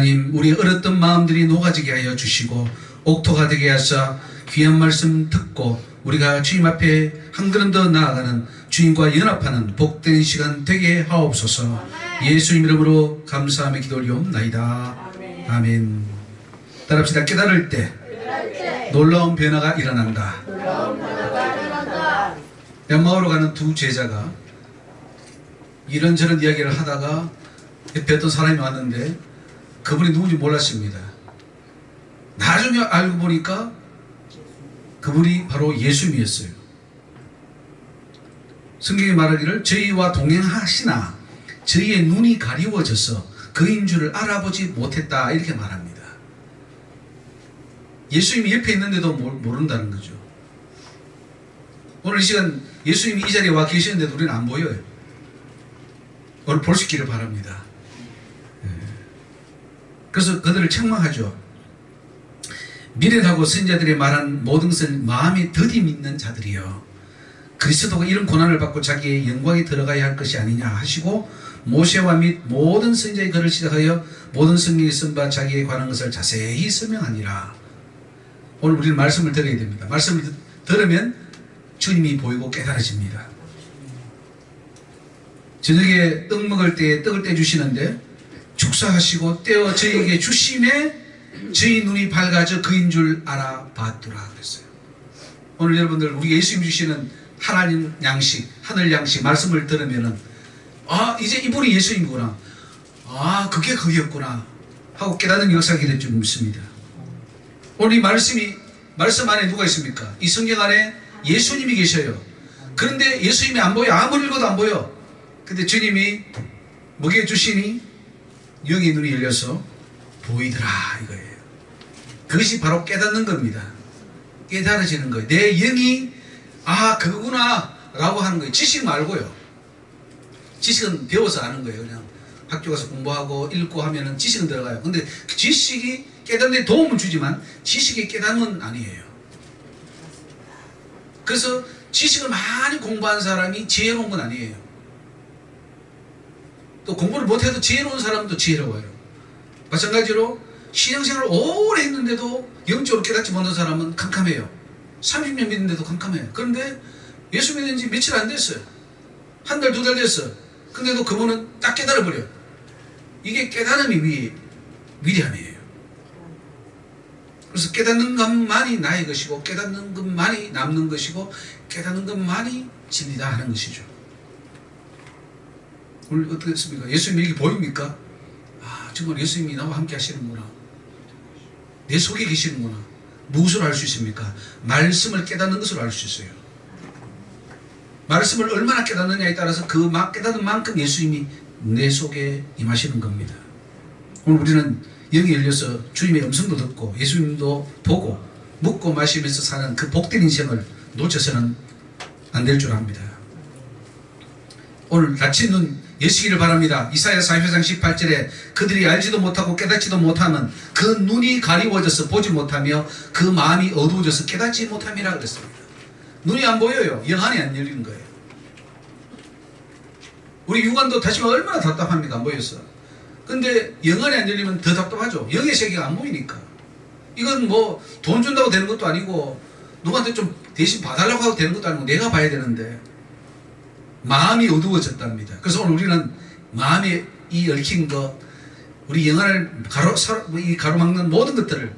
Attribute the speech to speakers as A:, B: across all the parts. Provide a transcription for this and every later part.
A: 하나님, 우리 얼었던 마음들이 녹아지게 하여 주시고 옥토가 되게 하사 귀한 말씀 듣고 우리가 주님 앞에 한 걸음 더 나아가는 주님과 연합하는 복된 시간 되게 하옵소서. 예수님 이름으로 감사하며 기도 올리옵나이다. 아멘. 따라합시다. 깨달을 때 놀라운 변화가 일어난다. 엠마오로 가는 두 제자가 이런저런 이야기를 하다가 옆에 어떤 사람이 왔는데 그분이 누군지 몰랐습니다. 나중에 알고 보니까 그분이 바로 예수님이었어요. 성경이 말하기를 저희와 동행하시나 저희의 눈이 가리워져서 그인 줄을 알아보지 못했다, 이렇게 말합니다. 예수님이 옆에 있는데도 모른다는 거죠. 오늘 이 시간 예수님이 이 자리에 와 계시는데도 우리는 안 보여요. 오늘 볼 수 있기를 바랍니다. 그래서 그들을 책망하죠. 미련하고 선자들이 말한 모든 것을 마음에 더디 믿는 자들이여, 그리스도가 이런 고난을 받고 자기의 영광에 들어가야 할 것이 아니냐 하시고 모세와 및 모든 선자의 글을 시작하여 모든 성경에 쓴 바 자기에 관한 것을 자세히 설명하니라. 오늘 우리는 말씀을 들어야 됩니다. 말씀을 들으면 주님이 보이고 깨달아집니다. 저녁에 떡 먹을 때에 떡을 떼주시는데 축사하시고 떼어 저희에게 주심에 저희 눈이 밝아져 그인 줄 알아봤더라 그랬어요. 오늘 여러분들 우리 예수님 주시는 하나님 양식, 하늘 양식 말씀을 들으면은 아, 이제 이분이 예수님이구나, 아, 그게 그였구나 하고 깨닫는 역사가 좀 있습니다. 오늘 이 말씀 안에 누가 있습니까? 이 성경 안에 예수님이 계셔요. 그런데 예수님이 안 보여. 아무리 읽어도 안 보여. 근데 주님이 먹여 주시니 영의 눈이 열려서 보이더라, 이거예요. 그것이 바로 깨닫는 겁니다. 깨달아지는 거예요. 내 영이 아, 그거구나 라고 하는 거예요. 지식 말고요. 지식은 배워서 아는 거예요. 그냥 학교 가서 공부하고 읽고 하면은 지식은 들어가요. 근데 지식이 깨닫는 데 도움은 주지만 지식이 깨닫는 아니에요. 그래서 지식을 많이 공부한 사람이 지혜로운 건 아니에요. 또 공부를 못해도 지혜로운 사람도 지혜로워요. 마찬가지로 신앙생활을 오래 했는데도 영적으로 깨닫지 못한 사람은 캄캄해요. 30년 믿는데도 캄캄해요. 그런데 예수 믿은 지 며칠 안 됐어요. 한 달, 두 달 됐어요. 근데도 그분은 딱 깨달아버려요. 이게 깨달음이 위대함이에요. 그래서 깨닫는 것만이 나의 것이고 깨닫는 것만이 남는 것이고 깨닫는 것만이 진리다 하는 것이죠. 오늘 어떻게 됐습니까? 예수님이 이렇게 보입니까? 아, 정말 예수님이 나와 함께 하시는구나. 내 속에 계시는구나. 무엇으로 알 수 있습니까? 말씀을 깨닫는 것으로 알 수 있어요. 말씀을 얼마나 깨닫느냐에 따라서 그 깨닫는 만큼 예수님이 내 속에 임하시는 겁니다. 오늘 우리는 영이 열려서 주님의 음성도 듣고 예수님도 보고 먹고 마시면서 사는 그 복된 인생을 놓쳐서는 안 될 줄 압니다. 오늘 닫힌 눈 여시기를 바랍니다. 이사야 44장 18절에 그들이 알지도 못하고 깨닫지도 못하면 그 눈이 가리워져서 보지 못하며 그 마음이 어두워져서 깨닫지 못함이라 그랬습니다. 눈이 안 보여요. 영안이 안 열리는 거예요. 우리 육안도 다시마 얼마나 답답합니까? 안 보여서. 근데 영안이 안 열리면 더 답답하죠. 영의 세계가 안 보이니까. 이건 뭐 돈 준다고 되는 것도 아니고 누구한테 좀 대신 봐달라고 하고 되는 것도 아니고 내가 봐야 되는데 마음이 어두워졌답니다. 그래서 오늘 우리는 마음에 이 얽힌 것, 우리 영안을 가로막는 모든 것들을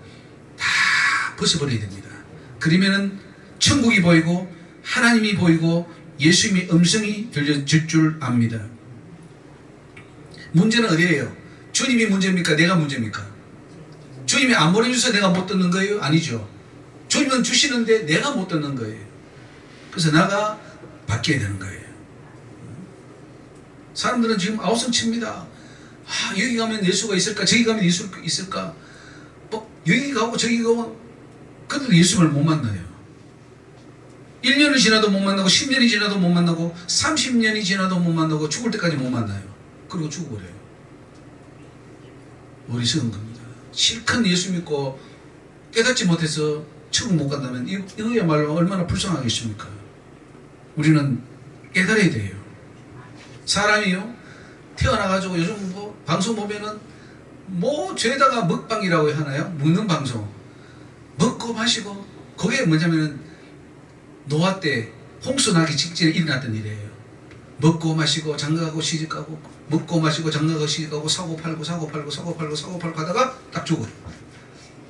A: 다 벗어버려야 됩니다. 그러면은 천국이 보이고 하나님이 보이고 예수님의 음성이 들려질 줄 압니다. 문제는 어디예요? 주님이 문제입니까? 내가 문제입니까? 주님이 안 보내주셔서 내가 못 듣는 거예요? 아니죠. 주님은 주시는데 내가 못 듣는 거예요. 그래서 나가 바뀌어야 되는 거예요. 사람들은 지금 아우성칩니다. 아, 여기 가면 예수가 있을까? 저기 가면 예수가 있을까? 여기 가고 저기 가고 그런데 예수를 못 만나요. 1년이 지나도 못 만나고 10년이 지나도 못 만나고 30년이 지나도 못 만나고 죽을 때까지 못 만나요. 그리고 죽어버려요. 어리석은 겁니다. 실컷 예수 믿고 깨닫지 못해서 천국 못 간다면 이거야말로 얼마나 불쌍하겠습니까? 우리는 깨달아야 돼요. 사람이요 태어나가지고 요즘 뭐 방송 보면은 뭐 죄다가 먹방이라고 하나요? 먹는 방송. 먹고 마시고. 그게 뭐냐면은 노아 때 홍수 나기 직전에 일어났던 일이에요. 먹고 마시고 장가가고 시집가고 먹고 마시고 장가가고 시집가고 사고 팔고 사고 팔고 사고 팔고 사고 팔고 하다가 딱 죽어요.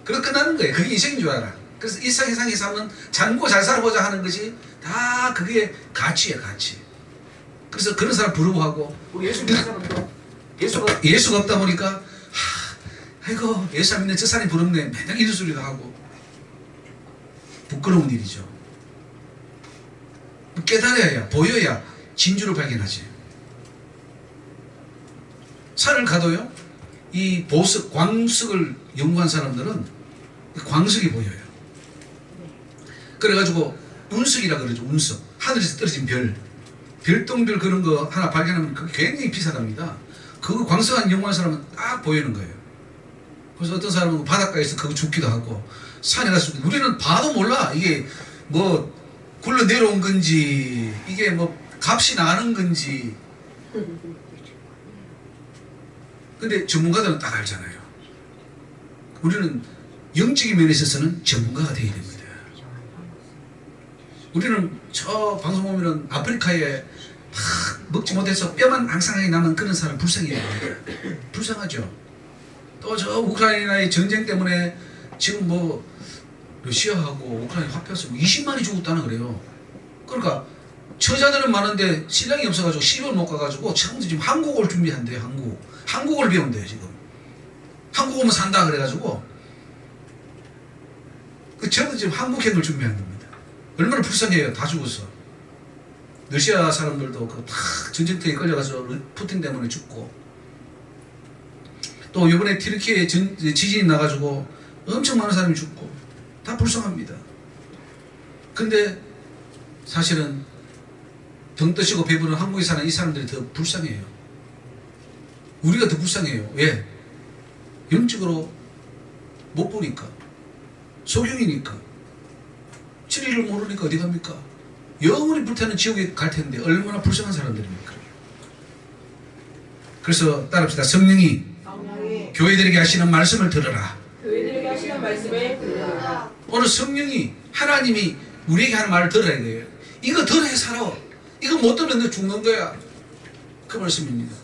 A: 그래서 끝나는 거예요. 그게 인생인 줄 알아. 그래서 일상이 삶은 장고 잘 살아보자 하는 것이 다 그게 가치예요. 가치. 그래서 그런 사람 부러워하고 우리 예수 믿는 사람도 예수가 없다 보니까 아이고 예수 안 믿는 저 사람이 부럽네 맨날 이런 소리도 하고 부끄러운 일이죠. 깨달아야 보여야 진주를 발견하지. 산을 가도요 이 보석 광석을 연구한 사람들은 광석이 보여요. 그래가지고 운석이라 그러죠. 운석. 하늘에서 떨어진 별, 별똥별 그런 거 하나 발견하면 그게 굉장히 비싸답니다. 그거 광석한 연구한 사람은 딱 보이는 거예요. 그래서 어떤 사람은 바닷가에서 그거 죽기도 하고 산에 가서 우리는 봐도 몰라. 이게 뭐 굴러 내려온 건지 이게 뭐 값이 나는 건지. 근데 전문가들은 딱 알잖아요. 우리는 영적인 면에 있어서는 전문가가 되어야 됩니다. 우리는 저 방송 보면은 아프리카에 먹지 못해서 뼈만 앙상하게 남은 그런 사람 불쌍해요. 불쌍하죠. 또 저 우크라이나의 전쟁 때문에 지금 뭐 러시아하고 우크라이나 화폐에서 20만이 죽었다는 그래요. 그러니까 처자들은 많은데 신랑이 없어가지고 시집을 못 가가지고 처음부터 지금 한국어를 준비한대요. 한국어를 배운대요. 지금 한국어만 산다 그래가지고 그 저도 지금 한국행을 준비하는 겁니다. 얼마나 불쌍해요. 다 죽었어. 러시아 사람들도 그 다 전쟁터에 끌려가서 푸틴 때문에 죽고 또 이번에 튀르키예 지진이 나가지고 엄청 많은 사람이 죽고 다 불쌍합니다. 근데 사실은 등 뜨시고 배부른 한국에 사는 이 사람들이 더 불쌍해요. 우리가 더 불쌍해요. 왜? 영적으로 못 보니까. 소경이니까. 진리를 모르니까 어디 갑니까? 영원히 불타는 지옥에 갈 텐데 얼마나 불쌍한 사람들입니까? 그래서 따라합시다. 성령이 교회들에게 하시는 말씀을 들어라.
B: 교회들에게 하시는 말씀을 들으라.
A: 오늘 성령이 하나님이 우리에게 하는 말을 들어야 돼요. 이거 들어야 살아. 이거 못 들으면 너 죽는 거야. 그 말씀입니다.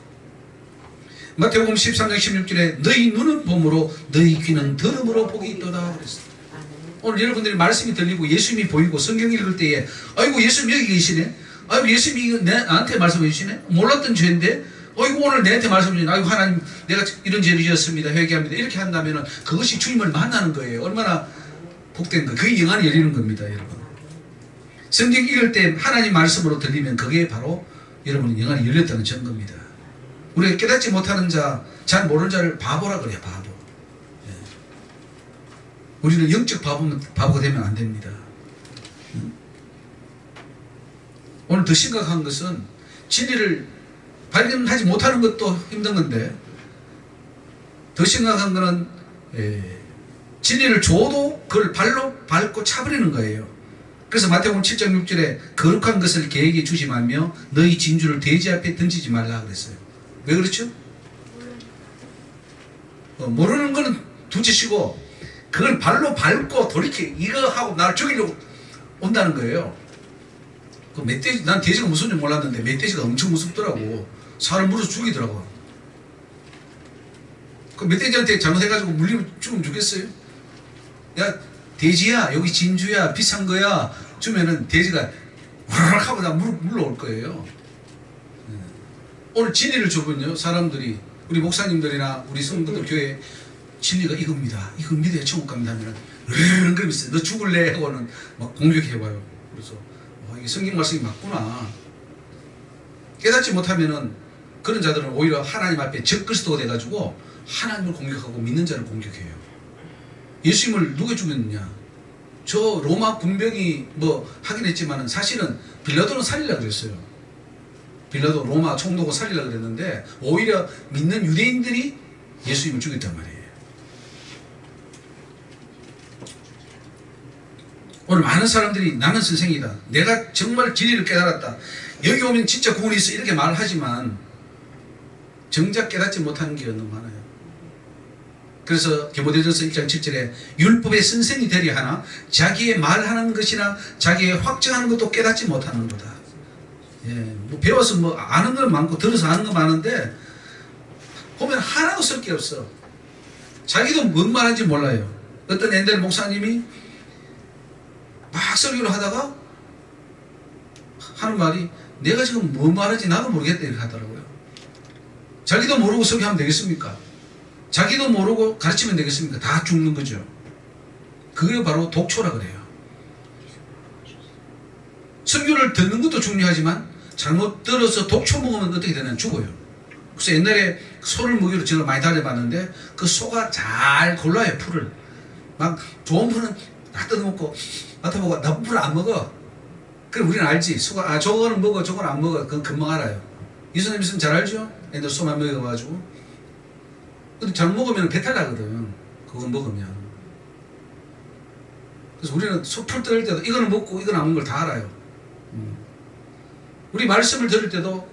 A: 마태복음 13장 16절에 너희 눈은 봄으로 너희 귀는 들음으로 복이 있도다 그랬어요. 오늘 여러분들이 말씀이 들리고 예수님이 보이고 성경 읽을 때에 아이고 예수님 여기 계시네. 아이고 예수님이 나한테 말씀해 주시네. 몰랐던 죄인데 아이고 오늘 내한테 말씀해 주시네. 아이고 하나님 내가 이런 죄를 지었습니다. 회개합니다. 이렇게 한다면 그것이 주님을 만나는 거예요. 얼마나 복된 거. 그게 영안이 열리는 겁니다. 여러분. 성경 읽을 때 하나님 말씀으로 들리면 그게 바로 여러분의 영안이 열렸다는 증거입니다. 우리가 깨닫지 못하는 자, 잘 모르는 자를 바보라 그래요. 바보. 예. 우리는 영적 바보가 되면 안 됩니다. 오늘 더 심각한 것은 진리를 발견하지 못하는 것도 힘든 건데 더 심각한 것은 진리를 줘도 그걸 발로 밟고 차버리는 거예요. 그래서 마태복음 7장 6절에 거룩한 것을 개에게 주지 말며 너희 진주를 돼지 앞에 던지지 말라 그랬어요. 왜 그렇죠? 모르는 거는 두치시고 그걸 발로 밟고 돌이켜 이거 하고 나를 죽이려고 온다는 거예요. 그 멧돼지, 난 돼지가 무서운 줄 몰랐는데 멧돼지가 엄청 무섭더라고. 사람 물어서 죽이더라고. 그 멧돼지한테 잘못해가지고 물리면 죽으면 죽겠어요? 야 돼지야 여기 진주야 비싼 거야 주면은 돼지가 우르륵 하고 다 물러올 거예요. 오늘 진리를 줘보면요 사람들이 우리 목사님들이나 우리 성도들 교회 진리가 이겁니다. 이거 믿어야 천국 갑니다 하면 으르르 그러면서 너 죽을래 하고는 막 공격해봐요. 그래서 이게 성경 말씀이 맞구나. 깨닫지 못하면은 그런 자들은 오히려 하나님 앞에 적그리스도가 돼가지고 하나님을 공격하고 믿는 자를 공격해요. 예수님을 누가 죽였느냐? 저 로마 군병이 뭐 하긴 했지만은 사실은 빌라도는 살리려고 그랬어요. 빌라도 로마 총독을 살리려고 그랬는데 오히려 믿는 유대인들이 예수님을 죽였단 말이에요. 오늘 많은 사람들이 나는 선생이다. 내가 정말 진리를 깨달았다. 여기 오면 진짜 구원이 있어. 이렇게 말을 하지만 정작 깨닫지 못하는 게 너무 많아요. 그래서 디모데전서 1장 7절에 율법의 선생이 되려 하나 자기의 말하는 것이나 자기의 확증하는 것도 깨닫지 못하는 거다. 예, 뭐 배워서 뭐 아는 건 많고 들어서 아는 건 많은데 보면 하나도 쓸 게 없어. 자기도 뭔 말하는지 몰라요. 어떤 엔델 목사님이 막 설교를 하다가 하는 말이 내가 지금 뭐 말하는지 나도 모르겠다 이렇게 하더라고요. 자기도 모르고 설교하면 되겠습니까? 자기도 모르고 가르치면 되겠습니까? 다 죽는 거죠. 그게 바로 독초라 그래요. 설교를 듣는 것도 중요하지만 잘못 들어서 독초 먹으면 어떻게 되냐면 죽어요. 그래서 옛날에 소를 먹이로 제가 많이 다녀봤는데 그 소가 잘 골라요. 풀을. 막 좋은 풀은 다 뜯어먹고 맡아보고 나쁜 풀은 안 먹어. 그럼 우리는 알지. 소가 저거는 먹어 저거는 안 먹어. 그건 금방 알아요. 이수님 있으면 잘 알죠? 옛날 소만 먹여가지고. 근데 잘 먹으면 배탈 나거든. 그거 먹으면. 그래서 우리는 소풀 뜯을 때도 이거는 먹고 이건 안 먹는 걸 다 알아요. 우리 말씀을 들을 때도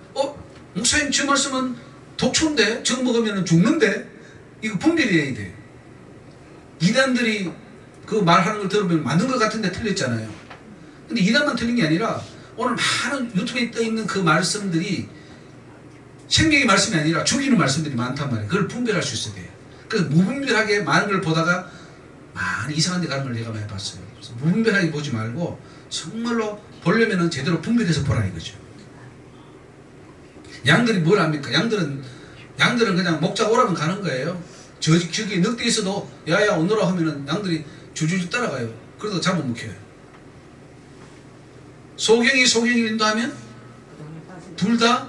A: 목사님 저 말씀은 독초인데 저거 먹으면 죽는데 이거 분별해야 돼. 이단들이 그 말하는 걸 들으면 맞는 것 같은데 틀렸잖아요. 근데 이단만 틀린 게 아니라 오늘 많은 유튜브에 떠있는 그 말씀들이 생명의 말씀이 아니라 죽이는 말씀들이 많단 말이에요. 그걸 분별할 수 있어야 돼요. 그래서 무분별하게 많은 걸 보다가 많이 이상한 데 가는 걸 내가 많이 봤어요. 그래서 무분별하게 보지 말고 정말로 보려면 제대로 분별해서 보라 이거죠. 양들이 뭘 합니까? 양들은 그냥 목자가 오라면 가는 거예요. 저기 늑대 있어도 야야 오너라 하면은 양들이 줄줄 따라가요. 그래도 잡아먹혀요. 소경이 인도하면 둘 다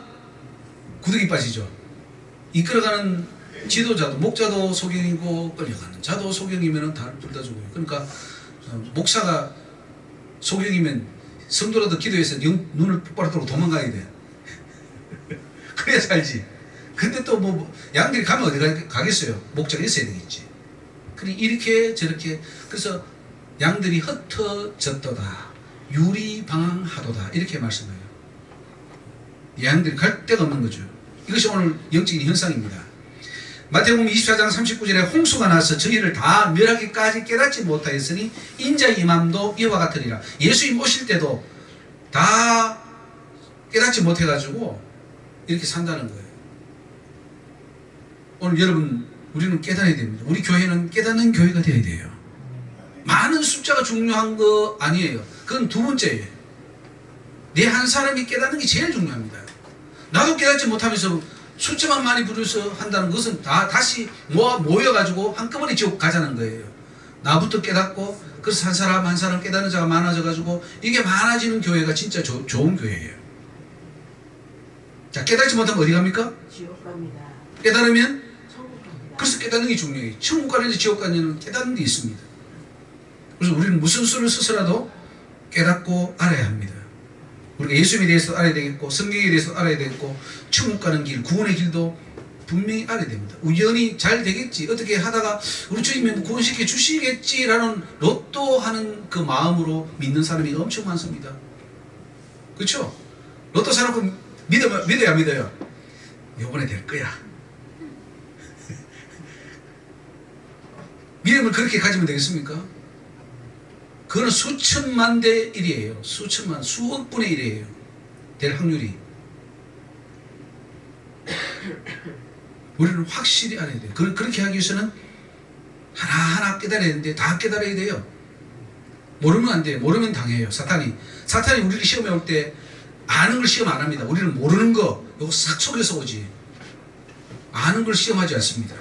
A: 구덩이 빠지죠. 이끌어가는 지도자도 목자도 소경이고 끌려가는 자도 소경이면 둘 다 죽어요. 그러니까 목사가 소경이면 성도라도 기도해서 눈을 똑바로 뜨고 도망가야 돼. 그래야 살지. 근데 또 뭐 양들이 가면 어디 가겠어요. 목자가 있어야 되겠지. 그래 이렇게 저렇게 그래서 양들이 흩어졌도다 유리방황하도다 이렇게 말씀해요. 양들이 갈 데가 없는 거죠. 이것이 오늘 영적인 현상입니다. 마태복음 24장 39절에 홍수가 나서 저희를 다 멸하기까지 깨닫지 못하였으니 인자의 임함도 이와 같으리라. 예수님 오실 때도 다 깨닫지 못해가지고 이렇게 산다는 거예요. 오늘 여러분 우리는 깨달아야 됩니다. 우리 교회는 깨닫는 교회가 되어야 돼요. 많은 숫자가 중요한 거 아니에요. 그건 두 번째예요. 내 한 사람이 깨닫는 게 제일 중요합니다. 나도 깨닫지 못하면서 숫자만 많이 부려서 한다는 것은 다 다시 모여가지고 한꺼번에 지옥 가자는 거예요. 나부터 깨닫고 그래서 한 사람 깨닫는 자가 많아져가지고 이게 많아지는 교회가 진짜 좋은 교회예요. 자, 깨닫지 못하면 어디 갑니까?
B: 지옥 갑니다.
A: 깨달으면?
B: 천국 갑니다.
A: 그래서 깨닫는 게 중요해요. 천국 가는지 지옥 가는지는 깨닫는 게 있습니다. 그래서 우리는 무슨 수를 써서라도 깨닫고 알아야 합니다. 우리가 예수님에 대해서 알아야 되겠고 성경에 대해서 알아야 되겠고 천국 가는 길, 구원의 길도 분명히 알아야 됩니다. 우연히 잘 되겠지. 어떻게 하다가 우리 주님이 구원시켜 주시겠지라는 로또 하는 그 마음으로 믿는 사람이 엄청 많습니다. 그렇죠? 로또 사놓고 믿어야 믿어요. 이번에 될 거야. 믿음을 그렇게 가지면 되겠습니까? 그거는 수천만 대 1이에요. 수천만, 수억 분의 1이에요. 될 확률이. 우리는 확실히 알아야 돼요. 그렇게 하기 위해서는 하나하나 깨달아야 되는데 다 깨달아야 돼요. 모르면 안 돼요. 모르면 당해요. 사탄이 우리를 시험에 올 때 아는 걸 시험 안 합니다. 우리는 모르는 거 이거 싹 속여서 오지. 아는 걸 시험하지 않습니다.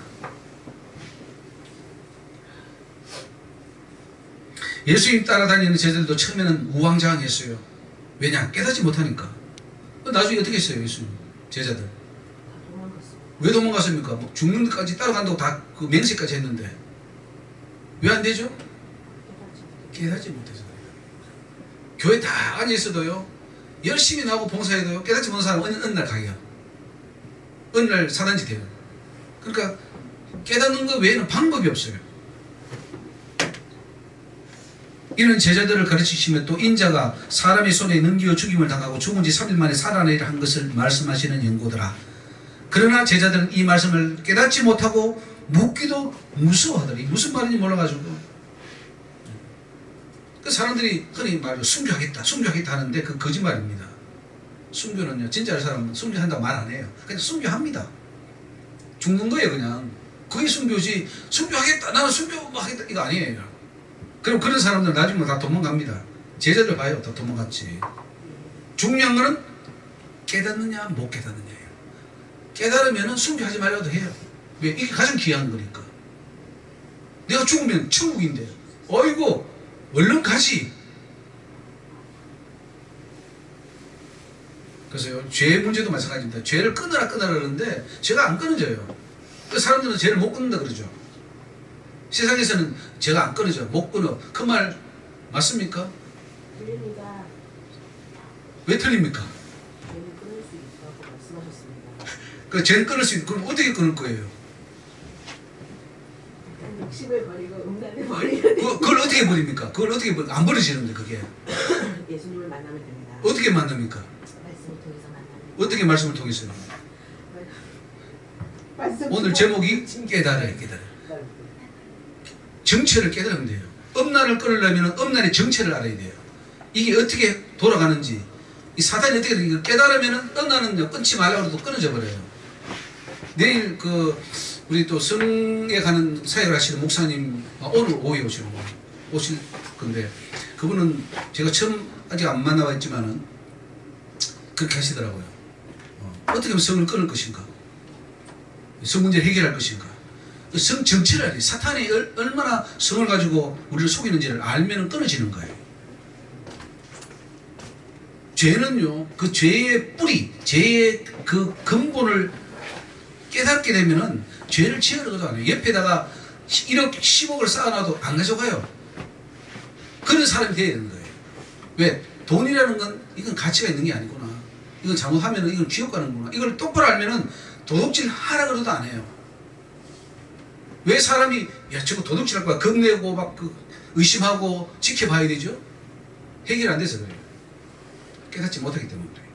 A: 예수님 따라다니는 제자들도 처음에는 우왕좌왕했어요. 왜냐? 깨닫지 못하니까. 나중에 어떻게 했어요? 예수님 제자들 왜 도망갔습니까? 뭐 죽는 데까지 따라간다고 다 그 맹세까지 했는데 왜 안 되죠? 깨닫지 못해서 그래요. 교회 다 앉아있어도요 열심히 나오고 봉사해도요 깨닫지 못한 사람은 어느 날 가요. 어느 날 사단지 돼요. 그러니까 깨닫는 것 외에는 방법이 없어요. 이런 제자들을 가르치시면 또 인자가 사람의 손에 넘겨 죽임을 당하고 죽은 지 3일 만에 살아내리라 한 것을 말씀하시는 연고더라. 그러나 제자들은 이 말씀을 깨닫지 못하고 묻기도 무서워하더니 무슨 말인지 몰라가지고 그 사람들이 흔히 말로 순교하겠다 순교하겠다 하는데 그 거짓말입니다. 순교는요 진짜 사람은 순교한다고 말 안 해요. 그냥 순교합니다. 죽는 거예요. 그냥 그게 순교지 순교하겠다 나는 순교하겠다 이거 아니에요. 그럼 그런 사람들 나중에 다 도망갑니다. 제자들 봐요. 다 도망갔지. 중요한 거는 깨닫느냐 못 깨닫느냐예요. 깨달으면 순교하지 말라도 해요. 왜? 이게 가장 귀한 거니까. 내가 죽으면 천국인데 어이구 얼른 가지. 그래서요 죄 문제도 마찬가지입니다. 죄를 끊으라 그러는데 죄가 안 끊어져요. 그 사람들은 죄를 못 끊는다 그러죠. 세상에서는 죄가 안 끊어져 못 끊어. 그 말 맞습니까?
B: 틀립니다.
A: 왜 틀립니까?
B: 죄는 끊을 수 있다고 말씀하셨습니다.
A: 그 죄를 끊을 수 있는 그럼 어떻게 끊을 거예요?
B: 일단 욕심을 버리고 음란을 버려야 돼.
A: 그걸 어떻게 버립니까? 그걸 어떻게 안 버려지는데 그게
B: 예수님을 만나면 됩니다.
A: 어떻게 만납니까?
B: 말씀을 통해서 만나면.
A: 어떻게 말씀을 통해서요?
B: 말씀
A: 오늘 제목이 깨달아요. 정체를 깨달으면 돼요. 음란을 끊으려면 음란의 정체를 알아야 돼요. 이게 어떻게 돌아가는지 이 사단이 어떻게 이걸 깨달으면 음란은 끊지 말라고 해도 끊어져 버려요. 내일 그 우리 또 성에 가는 사역을 하시는 목사님 오늘 오후에 오실 건데 그분은 제가 처음 아직 안 만나봤지만은 그렇게 하시더라고요. 어떻게 하면 성을 끊을 것인가? 성 문제를 해결할 것인가? 성 정체를 알아야 돼. 사탄이 얼마나 성을 가지고 우리를 속이는지를 알면 끊어지는 거예요. 죄는요, 그 죄의 뿌리, 죄의 그 근본을 깨닫게 되면은 죄를 지으려고도 안 해요. 옆에다가 1억, 10억을 쌓아놔도 안 가져가요. 그런 사람이 되어야 되는 거예요. 왜? 돈이라는 건 이건 가치가 있는 게 아니구나. 이건 잘못하면은 이건 쥐어 가는구나. 이걸 똑바로 알면은 도둑질 하라 그래도 안 해요. 왜 사람이 야 저거 도둑질할 거야 겁내고 막 그 의심하고 지켜봐야 되죠? 해결 안 돼서 그래요. 깨닫지 못하기 때문에 그래요.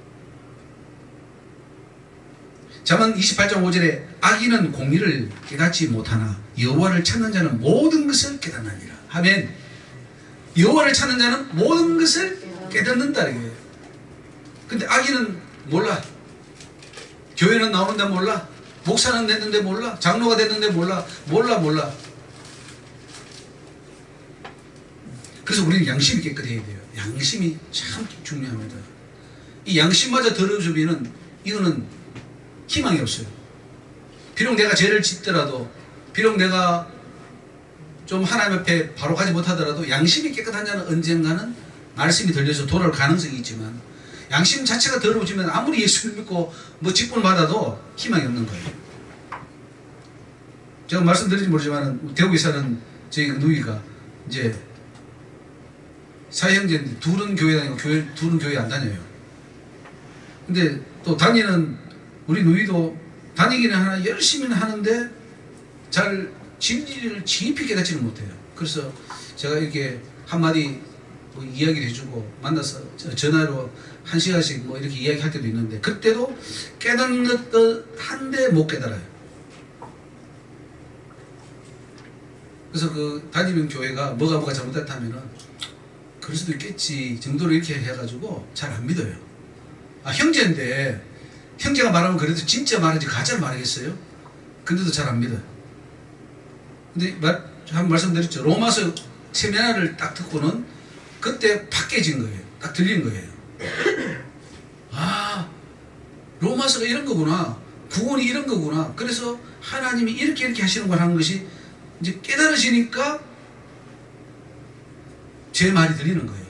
A: 잠언 28장 5절에 악인은 공의를 깨닫지 못하나 여호와를 찾는 자는 모든 것을 깨닫느니라. 아멘. 여호와를 찾는 자는 모든 것을 깨닫는다 이거예요. 근데 악인은 몰라. 교회는 나오는데 몰라. 목사는 됐는데 몰라. 장로가 됐는데 몰라. 몰라. 그래서 우리는 양심이 깨끗해야 돼요. 양심이 참 중요합니다. 이 양심마저 더러워지면 이거는 희망이 없어요. 비록 내가 죄를 짓더라도 비록 내가 좀 하나님 앞에 바로 가지 못하더라도 양심이 깨끗한 자는 언젠가는 말씀이 들려서 돌아올 가능성이 있지만 양심 자체가 더러워지면 아무리 예수를 믿고 뭐 직분을 받아도 희망이 없는 거예요. 제가 말씀드릴지 모르지만 대구에 사는 저희 누이가 이제 사형제인데 둘은 교회 다니고 둘은 교회 안 다녀요. 근데 또 다니는 우리 누이도 다니기는 하나 열심히는 하는데 잘 진리를 깊이 깨닫지는 못해요. 그래서 제가 이렇게 한마디 뭐 이야기를 해주고 만나서 전화로 1시간씩 뭐 이렇게 이야기할 때도 있는데 그때도 깨닫는 듯 한데 못 깨달아요. 그래서 그 다니는 교회가 뭐가 잘못됐다면은 그럴 수도 있겠지 정도로 이렇게 해가지고 잘 안 믿어요. 아 형제인데 형제가 말하면 그래도 진짜 말하지 가짜를 말하겠어요? 근데도 잘 안 믿어요. 근데 한 말씀드렸죠. 로마서 세미나를 딱 듣고는 그때 팍 깨진 거예요. 딱 들린 거예요. 아 로마서가 이런 거구나. 구원이 이런 거구나. 그래서 하나님이 이렇게 하시는 걸 하는 것이 이제 깨달으시니까 제 말이 들리는 거예요.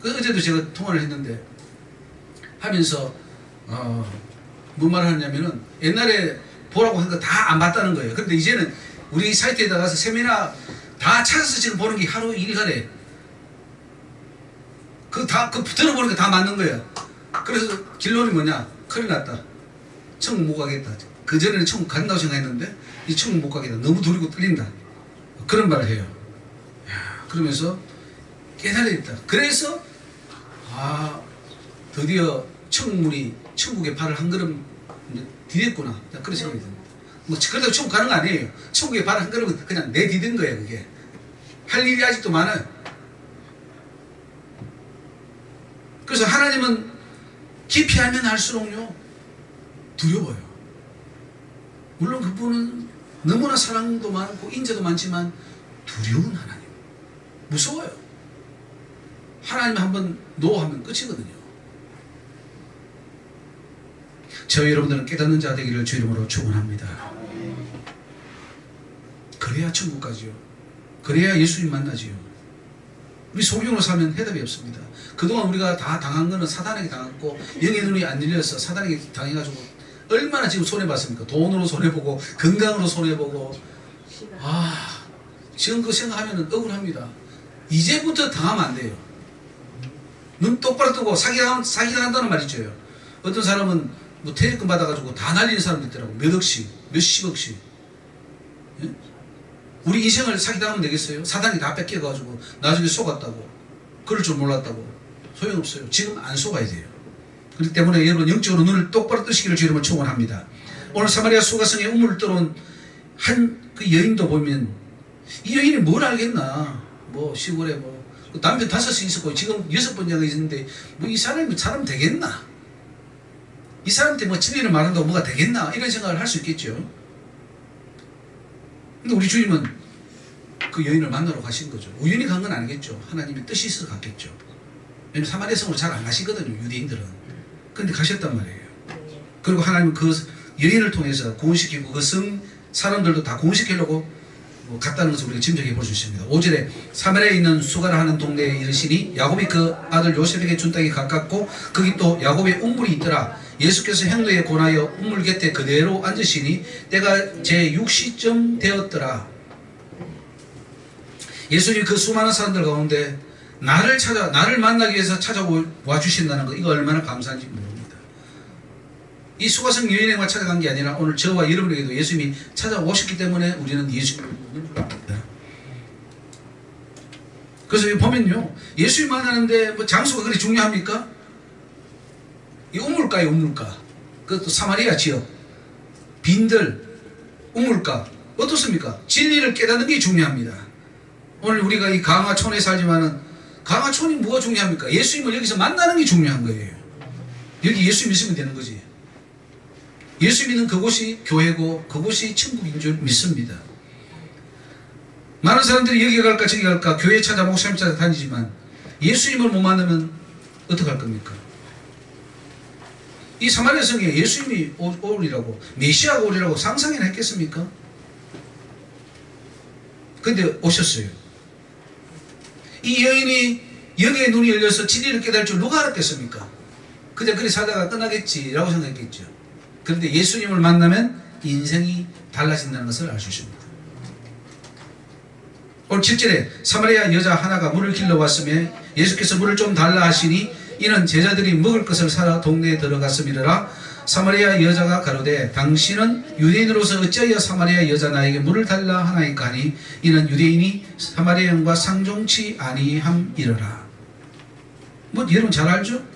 A: 그 어제도 제가 통화를 했는데 하면서 뭔 말을 하냐면은 옛날에 보라고 한 거 다 안 봤다는 거예요. 그런데 이제는 우리 사이트에 나가서 세미나 다 찾아서 지금 보는 게 하루 일하래. 그 들어보는 게 다 맞는 거예요. 그래서 결론이 뭐냐? 큰일 났다. 천국 못 가겠다. 그전에는 천국 간다고 생각했는데 이 천국 못 가겠다. 너무 두리고 떨린다. 그런 말을 해요. 그러면서 깨달아야겠다. 그래서 드디어 천국문이 천국의 발을 한 걸음 디뎠구나. 그런 생각이 듭니다. 뭐 그래도 천국 가는 거 아니에요. 천국에 발 한 걸음은 그냥 내디딘 거예요. 그게 할 일이 아직도 많아요. 그래서 하나님은 깊이 알면 알수록요 두려워요. 물론 그분은 너무나 사랑도 많고 인자도 많지만 두려운 하나님, 무서워요. 하나님 한번 노하면 끝이거든요. 저희 여러분들은 깨닫는 자 되기를 주 이름으로 축원합니다. 그래야 천국 가지요. 그래야 예수님 만나지요. 우리 소경으로 살면 해답이 없습니다. 그동안 우리가 다 당한 거는 사단에게 당했고 영의 눈이 안 열려서 사단에게 당해가지고 얼마나 지금 손해봤습니까? 돈으로 손해보고 건강으로 손해보고 지금 그 생각하면 억울합니다. 이제부터 당하면 안 돼요. 눈 똑바로 뜨고 사기당한다는 말 있죠. 어떤 사람은 뭐 퇴직금 받아가지고 다 날리는 사람도 있더라고. 몇 억씩, 몇십억씩. 예? 우리 인생을 사기당하면 되겠어요? 사단이 다 뺏겨가지고 나중에 속았다고. 그럴 줄 몰랐다고. 소용없어요. 지금 안 속아야 돼요. 그렇기 때문에 여러분 영적으로 눈을 똑바로 뜨시기를 주님을 축원합니다. 오늘 사마리아 수가성에 우물을 떠온 한 그 여인도 보면 이 여인이 뭘 알겠나. 뭐 시골에 뭐 남편 5이 있었고 지금 6번째가 있는데 뭐 이 사람이 사람 되겠나. 이 사람한테 뭐 진리를 말한다고 뭐가 되겠나 이런 생각을 할 수 있겠죠. 근데 우리 주님은 그 여인을 만나러 가신 거죠. 우연히 간 건 아니겠죠. 하나님의 뜻이 있어서 갔겠죠. 왜냐면 사마리아 성으로 잘 안 가시거든요. 유대인들은. 근데 가셨단 말이에요. 그리고 하나님은 그 여인을 통해서 구원시키고 그 성 사람들도 다 구원시키려고 갔다는 것을 우리가 짐작해 볼 수 있습니다. 5절에 사마리아에 있는 수가라 하는 동네에 이르시니 야곱이 그 아들 요셉에게 준 땅이 가깝고 거기 또 야곱의 우물이 있더라. 예수께서 행로에 권하여 우물 곁에 그대로 앉으시니 때가 제 6시쯤 되었더라. 예수님이 그 수많은 사람들 가운데 나를 만나기 위해서 찾아와 주신다는 거, 이거 얼마나 감사한지 모릅니다. 이 수가성 여인에만 찾아간 게 아니라 오늘 저와 여러분에게도 예수님이 찾아오셨기 때문에 우리는 예수님을 믿는 줄 압니다. 그래서 여기 보면요, 예수님 만나는데 뭐 장소가 그리 중요합니까? 이 우물가에 우물가, 그것도 사마리아 지역, 빈들, 우물가, 어떻습니까? 진리를 깨닫는 게 중요합니다. 오늘 우리가 이 강화촌에 살지만은 강화촌이 뭐가 중요합니까? 예수님을 여기서 만나는 게 중요한 거예요. 여기 예수 믿으면 되는 거지. 예수 믿는 그곳이 교회고 그곳이 천국인 줄 믿습니다. 많은 사람들이 여기 갈까 저기 갈까 교회 찾아 목사님 찾아 다니지만 예수님을 못 만나면 어떡할 겁니까? 이 사마리아 성에 예수님이 오리라고, 메시아가 오리라고 상상이나 했겠습니까? 근데 오셨어요. 이 여인이 여기에 눈이 열려서 진리를 깨달을 줄 누가 알았겠습니까? 그냥 그리 살다가 끝나겠지라고 생각했겠죠. 그런데 예수님을 만나면 인생이 달라진다는 것을 알 수 있습니다. 오늘 7절에 사마리아 여자 하나가 물을 길러 왔으며 예수께서 물을 좀 달라 하시니 이는 제자들이 먹을 것을 사러 동네에 들어갔음이라. 사마리아 여자가 가로되 당신은 유대인으로서 어찌하여 사마리아 여자 나에게 물을 달라 하나이까 하니 이는 유대인이 사마리아 여인과 상종치 아니함이러라. 뭐 여러분 잘 알죠?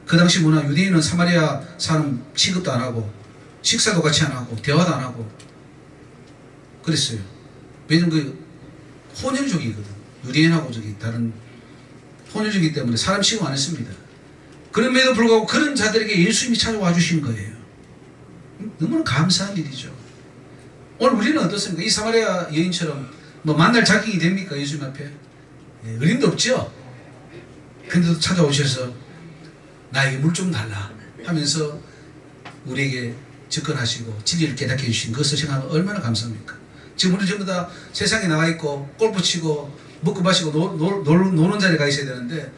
A: 그 당시 문화, 유대인은 사마리아 사람 취급도 안 하고 식사도 같이 안 하고 대화도 안 하고 그랬어요. 왜냐면 그 혼혈족이거든. 유대인하고 저기 다른 혼혈족이기 때문에 사람 취급 안 했습니다. 그럼에도 불구하고 그런 자들에게 예수님이 찾아와 주신 거예요. 너무나 감사한 일이죠. 오늘 우리는 어떻습니까? 이 사마리아 여인처럼 뭐 만날 자격이 됩니까? 예수님 앞에? 예, 어림도 없죠. 근데도 찾아오셔서 나에게 물 좀 달라 하면서 우리에게 접근하시고 진리를 깨닫게 해주신 것을 생각하면 얼마나 감사합니까? 지금 우리 전부 다 세상에 나가 있고 골프 치고 먹고 마시고 노는 자리에 가 있어야 되는데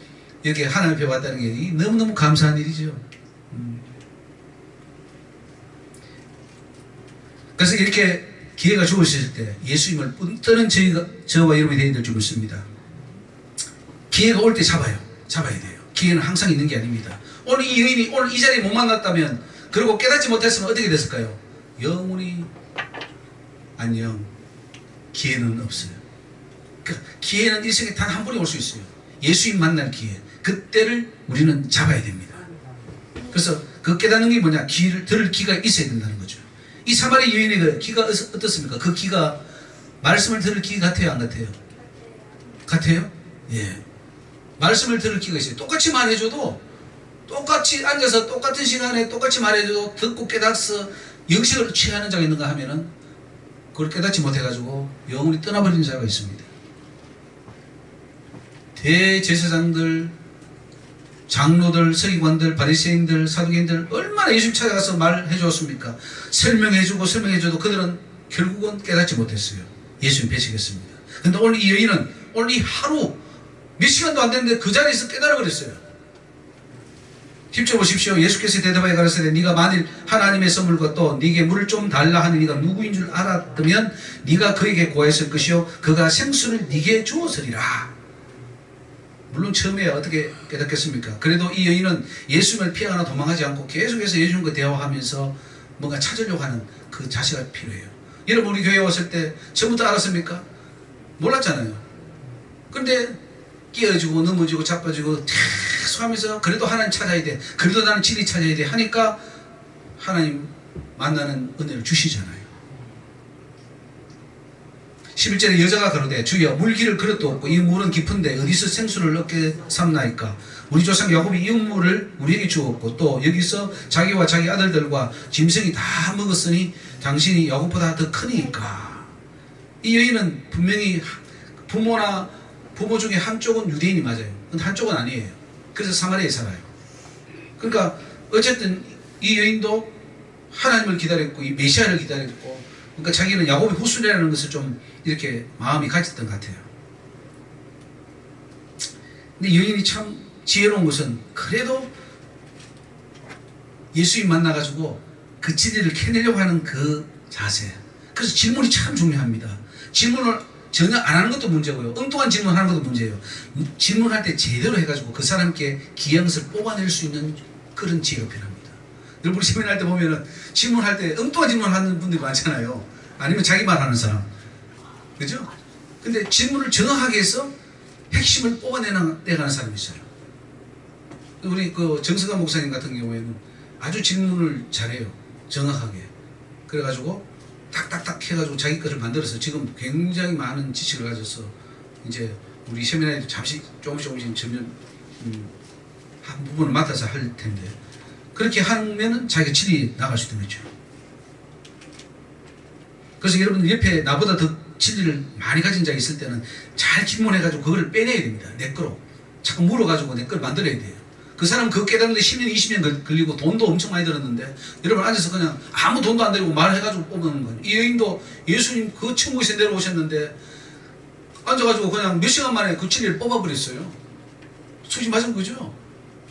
A: 이렇게 하나님 앞에 왔다는 게 너무너무 감사한 일이죠. 그래서 이렇게 기회가 주어졌을 때 예수님을 뿜뜨는 저와 여러분이 되어야 될 줄 믿습니다. 기회가 올 때 잡아야 돼요. 기회는 항상 있는 게 아닙니다. 오늘 이 여인이 오늘 이 자리에 못 만났다면, 그리고 깨닫지 못했으면 어떻게 됐을까요? 영원히 안녕. 기회는 없어요. 그러니까 기회는 일생에 단 한 번이 올 수 있어요. 예수님 만날 기회. 그때를 우리는 잡아야 됩니다. 그래서 그 깨닫는 게 뭐냐? 들을 귀가 있어야 된다는 거죠. 이 사마리 여인의 그 귀가 어떻습니까? 그 귀가 말씀을 들을 귀 같아요, 안 같아요? 같아요? 예. 말씀을 들을 귀가 있어요. 똑같이 말해줘도, 똑같이 앉아서 똑같은 시간에 똑같이 말해줘도 듣고 깨닫서 영식을 취하는 자가 있는가 하면은 그걸 깨닫지 못해가지고 영혼이 떠나버리는 자가 있습니다. 대제사장들, 장로들, 서기관들, 바리새인들, 사두개인들 얼마나 예수님 찾아가서 말해 주었습니까? 설명해줘도 그들은 결국은 깨닫지 못했어요. 예수님 배척했습니다. 근데 오늘 이 여인은 오늘 이 하루 몇 시간도 안 됐는데 그 자리에서 깨달아 버렸어요. 10절 보십시오. 예수께서 대답하여 가라사대 네가 만일 하나님의 선물과 또 네게 물을 좀 달라 하는 네가 누구인 줄 알았다면 네가 그에게 구하였을 것이요 그가 생수를 네게 주었으리라. 물론 처음에 어떻게 깨닫겠습니까? 그래도 이 여인은 예수님을 피하거나 도망하지 않고 계속해서 예수님과 대화하면서 뭔가 찾으려고 하는 그 자세가 필요해요. 여러분 우리 교회 왔을 때 처음부터 알았습니까? 몰랐잖아요. 그런데 끼어지고 넘어지고 자빠지고 계속 하면서 그래도 하나님 찾아야 돼. 그래도 나는 진리 찾아야 돼 하니까 하나님 만나는 은혜를 주시잖아요. 11절에 여자가 가로되 주여 물기를 그릇도 없고 이 물은 깊은데 어디서 생수를 얻게 삼나이까. 우리 조상 야곱이 이 물을 우리에게 주었고 또 여기서 자기와 자기 아들들과 짐승이 다 먹었으니 당신이 야곱보다 더 크니까. 이 여인은 분명히 부모 중에 한쪽은 유대인이 맞아요. 근데 한쪽은 아니에요. 그래서 사마리아에 살아요. 그러니까 어쨌든 이 여인도 하나님을 기다렸고 이 메시아를 기다렸고, 그러니까 자기는 야곱의 후손이라는 것을 좀 이렇게 마음이 가졌던 것 같아요. 근데 여인이 참 지혜로운 것은 그래도 예수님 만나가지고 그 진리를 캐내려고 하는 그 자세. 그래서 질문이 참 중요합니다. 질문을 전혀 안 하는 것도 문제고요. 엉뚱한 질문하는 것도 문제예요. 질문할 때 제대로 해가지고 그 사람께 귀한 것을 뽑아낼 수 있는 그런 지혜가 필요합니다. 여러분 우리 세미나 할 때 보면은 질문할 때 엉뚱한 질문하는 분들이 많잖아요. 아니면 자기 말하는 사람. 그죠? 근데 질문을 정확하게 해서 핵심을 뽑아내가는 사람이 있어요. 우리 그 정승환 목사님 같은 경우에는 아주 질문을 잘해요. 정확하게. 그래가지고 딱딱딱 해가지고 자기 것을 만들어서 지금 굉장히 많은 지식을 가져서 이제 우리 세미나에도 잠시 조금씩 점점 한 부분을 맡아서 할 텐데 그렇게 하면은 자기가 진리 나갈 수 있는 거죠. 그래서 여러분 옆에 나보다 더 진리를 많이 가진 자가 있을 때는 잘 질문해가지고 그걸 빼내야 됩니다. 내 거로. 자꾸 물어가지고 내 걸 만들어야 돼요. 그 사람 그거 깨닫는데 10년, 20년 걸리고 돈도 엄청 많이 들었는데 여러분 앉아서 그냥 아무 돈도 안 들고 말해가지고 뽑는 거예요. 이 여인도 예수님 그 천국에서 내려오셨는데 앉아가지고 그냥 몇 시간 만에 그 진리를 뽑아버렸어요. 수지 맞은 거죠.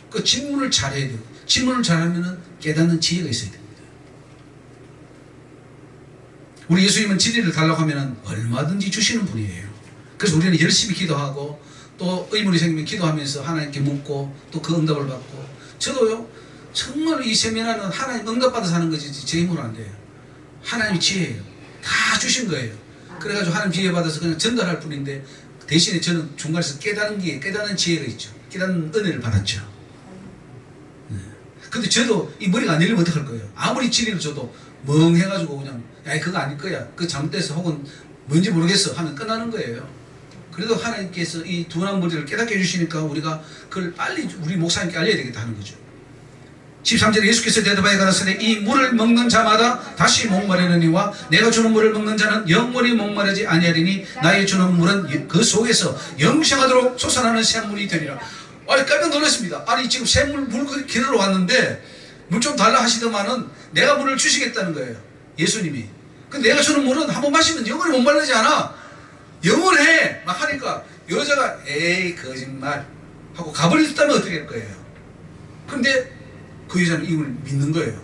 A: 그 질문을 잘해야 돼요. 질문을 잘하면 깨닫는 지혜가 있어야 됩니다. 우리 예수님은 진리를 달라고 하면 얼마든지 주시는 분이에요. 그래서 우리는 열심히 기도하고 또 의문이 생기면 기도하면서 하나님께 묻고 또 그 응답을 받고. 저도요 정말 이 세미나는 하나님 응답받아서 하는 거지 제 힘으로 안 돼요. 하나님이 지혜예요. 다 주신 거예요. 그래가지고 하나님 지혜 받아서 그냥 전달할 뿐인데 대신에 저는 중간에서 깨닫는 지혜가 있죠. 깨닫는 은혜를 받았죠. 근데 저도 이 머리가 안 열리면 어떡할 거예요. 아무리 진리를 줘도 멍해가지고 그냥 야 그거 아닐 거야. 그거 잘못돼서 혹은 뭔지 모르겠어 하면 끝나는 거예요. 그래도 하나님께서 이 둔한 머리를 깨닫게 해주시니까 우리가 그걸 빨리 우리 목사님께 알려야 되겠다 하는 거죠. 13절에 예수께서 대답하여 가라사대 이 물을 먹는 자마다 다시 목마르느니와 내가 주는 물을 먹는 자는 영원히 목마르지 아니하리니 나의 주는 물은 그 속에서 영생하도록 솟아나는 샘물이 되리라. 아니 깜짝 놀랐습니다. 아니 지금 샘물 물 기르러 왔는데 물 좀 달라 하시더만은 내가 물을 주시겠다는 거예요. 예수님이. 근데 내가 주는 물은 한번 마시면 영원히 목마르지 않아. 영원해 막 하니까 여자가 에이 거짓말 하고 가버렸다면 어떻게 할 거예요. 근데 그 여자는 이걸 믿는 거예요.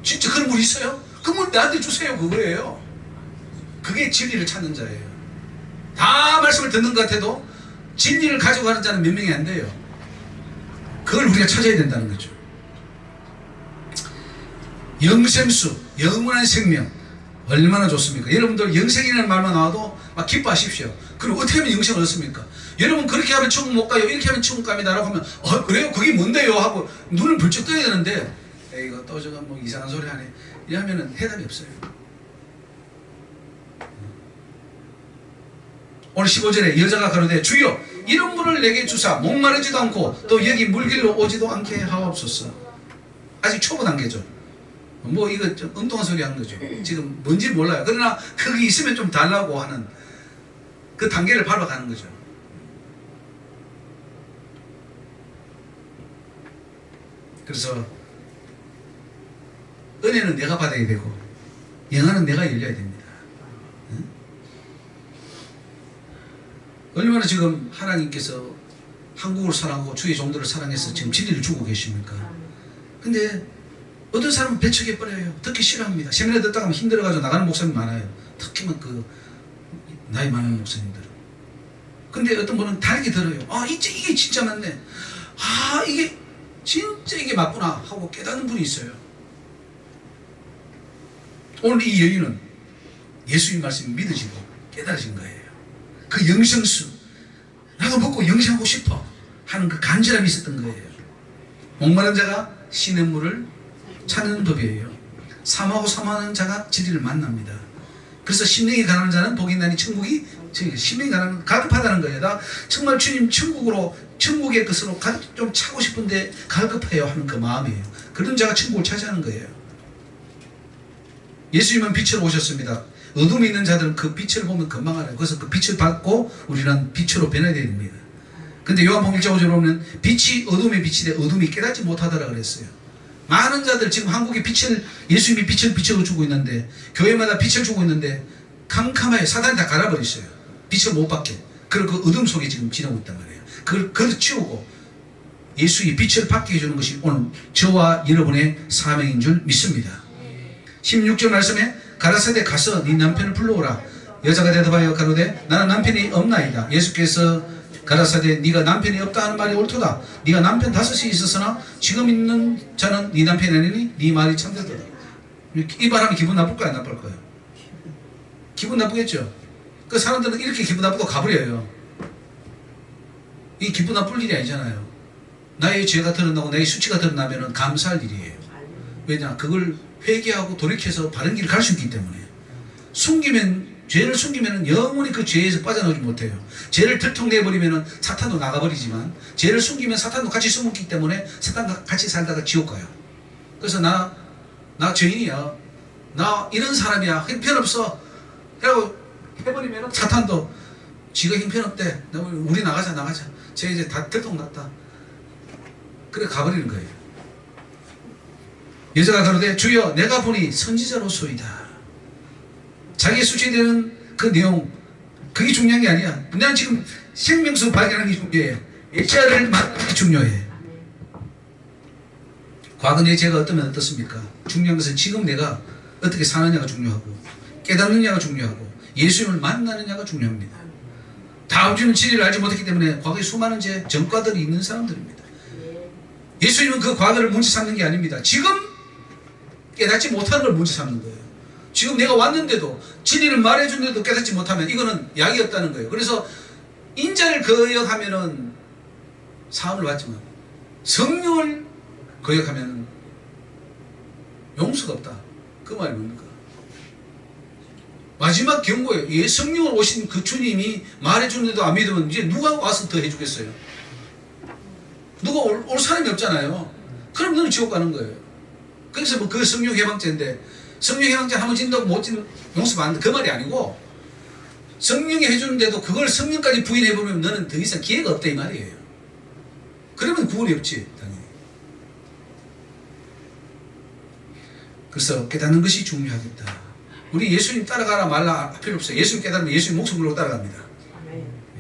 A: 진짜 그런 물 있어요? 그 물 나한테 주세요 그거예요. 그게 진리를 찾는 자예요. 다 말씀을 듣는 것 같아도 진리를 가지고 가는 자는 몇 명이 안 돼요. 그걸 우리가 찾아야 된다는 거죠. 영생수, 영원한 생명 얼마나 좋습니까? 여러분들 영생이라는 말만 나와도 막 기뻐하십시오. 그럼 어떻게 하면 영생을 얻습니까? 여러분 그렇게 하면 천국 못 가요. 이렇게 하면 천국 갑니다. 라고 하면 그래요? 그게 뭔데요? 하고 눈을 불쩍 떠야 되는데 이거 또 저거 뭐 이상한 소리 하네. 이러면은 해답이 없어요. 오늘 15절에 여자가 가로되 주여 이런 물을 내게 주사 목마르지도 않고 또 여기 물길로 오지도 않게 하옵소서. 아직 초보 단계죠. 뭐 이거 좀 엉뚱한 소리 하는 거죠. 지금 뭔지 몰라요. 그러나 거기 있으면 좀 달라고 하는 그 단계를 밟아가는 거죠. 그래서 은혜는 내가 받아야 되고 영화는 내가 열려야 됩니다. 응? 얼마나 지금 하나님께서 한국을 사랑하고 주의 종들을 사랑해서 지금 진리를 주고 계십니까? 근데 어떤 사람은 배척해버려요. 듣기 싫어합니다. 세미나 듣다가 힘들어가지고 나가는 목사님 많아요. 특히만 그 나이 많은 목사님들은. 근데 어떤 분은 달게 들어요. 아 이게 진짜 맞네. 아 이게 진짜 이게 맞구나 하고 깨닫는 분이 있어요. 오늘 이 여인은 예수님 말씀이 믿어지고 깨달아진 거예요. 그 영생수 나도 먹고 영생하고 싶어 하는 그 간절함이 있었던 거예요. 목마른 자가 시냇물을 찾는 법이에요. 삼하고 삼하는 자가 진리를 만납니다. 그래서 심령이 가난한 자는 복이 있나니 천국이 심령이 가난한 갈급하다는 거예요. 나 정말 주님 천국의 것으로 좀 차고 싶은데 갈급해요 하는 그 마음이에요. 그런 자가 천국을 차지하는 거예요. 예수님은 빛으로 오셨습니다. 어둠에 있는 자들은 그 빛을 보면 금방 알아요. 그래서 그 빛을 받고 우리는 빛으로 변해야 됩니다. 근데 요한복음 1장 5절에 보면 빛이 어둠에 비치되 어둠이 깨닫지 못하더라 그랬어요. 많은 자들 지금 한국에 예수님이 빛을 비춰주고 있는데 교회마다 빛을 주고 있는데 캄캄하게 사단이 다 갈아버렸어요. 빛을 못 받게. 그리고 그 어둠 속에 지금 지나고 있단 말이에요. 그걸 치우고 예수의 빛을 받게 해주는 것이 오늘 저와 여러분의 사명인 줄 믿습니다. 16절 말씀에 가라사대 가서 네 남편을 불러오라. 여자가 대답하여 가로되 나는 남편이 없나이다. 예수께서 가라사대 네가 남편이 없다 하는 말이 옳도다. 네가 남편 5이 있었으나 지금 있는 자는 네 남편이 아니니 네 말이 참되도다. 이 말하면 기분 나쁠까요? 안 나쁠까요? 기분 나쁘겠죠. 그 사람들은 이렇게 기분 나쁘고 가버려요. 이 기분 나쁠 일이 아니잖아요. 나의 죄가 드러나고 나의 수치가 드러나면 감사할 일이에요. 왜냐? 그걸 회개하고 돌이켜서 바른 길을 갈 수 있기 때문에. 죄를 숨기면 영원히 그 죄에서 빠져나오지 못해요. 죄를 들통내버리면 사탄도 나가버리지만 죄를 숨기면 사탄도 같이 숨기 때문에 사탄과 같이 살다가 지옥 가요. 그래서 나 죄인이야. 나 이런 사람이야. 형편없어. 그러고 해버리면 사탄도 지가 형편없대. 우리 나가자. 쟤 이제 다 들통났다. 그래 가버리는 거예요. 여자가 가로되 주여 내가 보니 선지자로소이다. 자기의 수치되는 그 내용 그게 중요한 게 아니야. 나는 지금 생명수 발견하는 게 중요해. 예자를 만나는 게 중요해. 과거 내 죄가 어떠면 어떻습니까? 중요한 것은 지금 내가 어떻게 사느냐가 중요하고 깨닫느냐가 중요하고 예수님을 만나느냐가 중요합니다. 다음 주는 진리를 알지 못했기 때문에 과거에 수많은 전과들이 있는 사람들입니다. 예수님은 그 과거를 문제 삼는 게 아닙니다. 지금 깨닫지 못하는 걸 문제 삼는 거예요. 지금 내가 왔는데도 진리를 말해주는데도 깨닫지 못하면 이거는 약이 없다는 거예요. 그래서 인자를 거역하면은 사함을 받지만 성령을 거역하면 용서가 없다. 그 말이 뭡니까? 마지막 경고예요. 성령을 오신 그 주님이 말해주는데도 안 믿으면 이제 누가 와서 더 해주겠어요? 누가 올 사람이 없잖아요. 그럼 너는 지옥 가는 거예요. 그래서 뭐 그 성령 해방죄인데 성령 해방죄 한번 진다고 못 진 용서 안 돼. 그 말이 아니고 성령이 해주는데도 그걸 성령까지 부인해보면 너는 더 이상 기회가 없다 이 말이에요. 그러면 구원이 없지 당연히. 그래서 깨닫는 것이 중요하겠다. 우리 예수님 따라가라 말라 필요 없어요. 예수님 깨달으면 예수님 목숨 걸고 따라갑니다.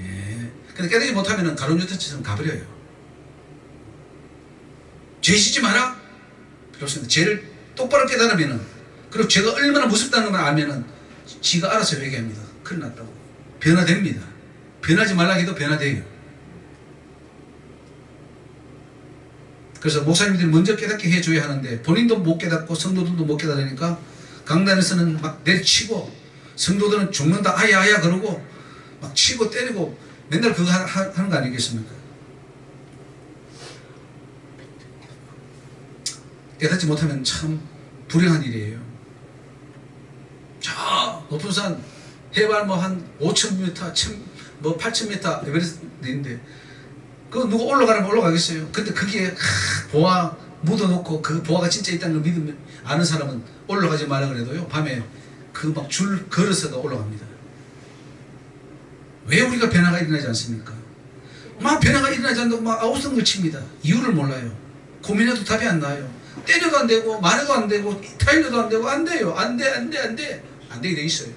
A: 예. 근데 깨닫지 못하면 가론유다처럼 가버려요. 죄 짓지 마라? 필요 없습니다. 죄를 똑바로 깨달으면은, 그리고 죄가 얼마나 무섭다는 것만 알면은 지가 알아서 회개합니다. 큰일 났다고. 변화됩니다. 변하지 말라 해도 변화돼요. 그래서 목사님들이 먼저 깨닫게 해줘야 하는데 본인도 못 깨닫고 성도들도 못 깨달으니까 강단에서는 막 내치고 성도들은 죽는다 아야 그러고 막 치고 때리고 맨날 그거 하는 거 아니겠습니까? 깨닫지 못하면 참 불행한 일이에요. 저 높은 산 해발 뭐 한 5,000m, 8,000m 에베레스트인데 그 누가 올라가려면 올라가겠어요. 근데 그게 보아 묻어놓고 그 보아가 진짜 있다는 걸 믿으면 아는 사람은 올라가지 말라 그래도요 밤에 그 막 줄 걸어서도 올라갑니다. 왜 우리가 변화가 일어나지 않습니까? 막 변화가 일어나지 않는다고 막 아우성을 칩니다. 이유를 몰라요. 고민해도 답이 안 나요. 때려도 안 되고 말해도 안 되고 타일러도 안 되고 안 돼요. 안 되게 돼 있어요.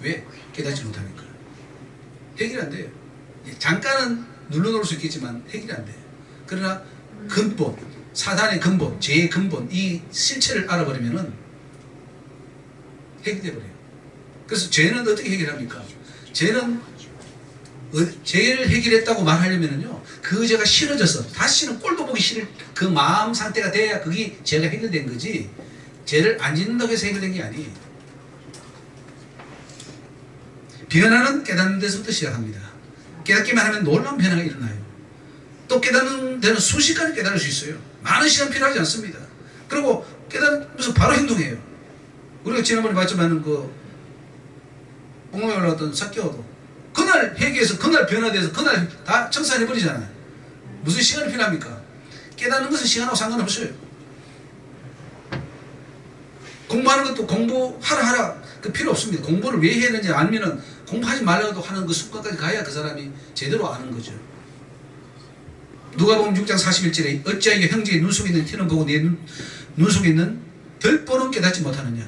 A: 왜? 깨닫지 못하니까. 해결이 안 돼요. 잠깐은 눌러놓을 수 있겠지만 해결이 안 돼요. 그러나 근본, 사단의 근본, 죄의 근본, 이 실체를 알아버리면은 해결돼 버려요. 그래서 죄는 어떻게 해결합니까? 죄는 죄를 해결했다고 말하려면은요, 그 죄가 싫어져서 다시는 꼴도 보기 싫을 그 마음 상태가 돼야 그게 죄가 해결된 거지, 죄를 안 짓는다고 해서 해결된 게 아니에요. 변화는 깨닫는 데서부터 시작합니다. 깨닫기만 하면 놀라운 변화가 일어나요. 또 깨닫는 데는 순식간에 깨달을 수 있어요. 많은 시간 필요하지 않습니다. 그리고 깨닫으면서 바로 행동해요. 우리가 지난번에 봤지만은 그 옥룡에 올라갔던 삭개오도 그날 회개해서 그날 변화돼서 그날 다 청산해버리잖아요. 무슨 시간이 필요합니까? 깨닫는 것은 시간하고 상관없어요. 공부하는 것도 공부하라 그 필요 없습니다. 공부를 왜 해야 되는지 알면은 공부하지 말라고 하는 그 습관까지 가야 그 사람이 제대로 아는 거죠. 누가복음 6장 41절에 어찌하여 형제의 눈 속에 있는 티는 보고 내 눈 속에 있는 덜보는 깨닫지 못하느냐.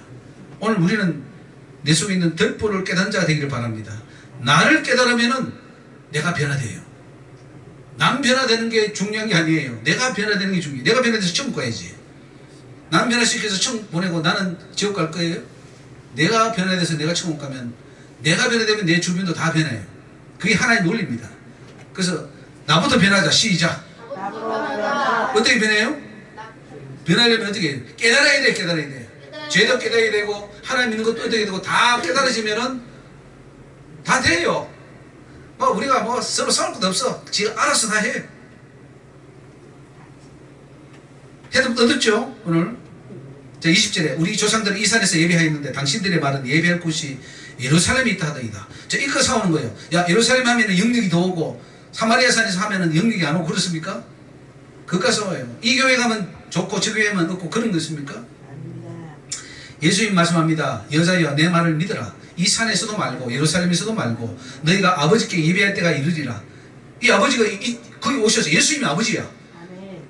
A: 오늘 우리는 내 속에 있는 덜보를 깨닫는 자가 되기를 바랍니다. 나를 깨달으면은 내가 변화돼요. 남 변화되는 게 중요한 게 아니에요. 내가 변화되는 게 중요해요. 내가 변화돼서 천국 가야지. 남 변화시켜서 천국 보내고 나는 지옥 갈 거예요? 내가 변화돼서 내가 천국 가면 내가 변화되면 내 주변도 다 변해요. 그게 하나의 논리입니다. 그래서 나부터 변하자. 시작. 어떻게 변해요? 변하려면 어떻게 해요? 깨달아야 돼. 깨달아야 돼. 죄도 깨달아야 되고 하나님 믿는 것도 어떻게 되고 다 깨달아지면은 다 돼요. 뭐 우리가 뭐 서로 싸울 것도 없어. 지가 알아서 다 해. 해도 얻었죠 오늘. 자 20절에 우리 조상들은 이 산에서 예배하였는데 당신들의 말은 예배할 곳이 예루살렘에 있다 하더이다. 자 이거 싸우는 거예요. 야 예루살렘 하면은 영역이 더 오고 사마리아 산에서 하면은 영역이 안 오고 그렇습니까? 그것과 싸워요. 이 교회 가면 좋고 저 교회 가면 없고 그런 것입니까? 예수님 말씀합니다. 여자여 내 말을 믿어라. 이 산에서도 말고 예루살렘에서도 말고 너희가 아버지께 예배할 때가 이르리라. 이 아버지가 거기 오셔서 예수님이 아버지야.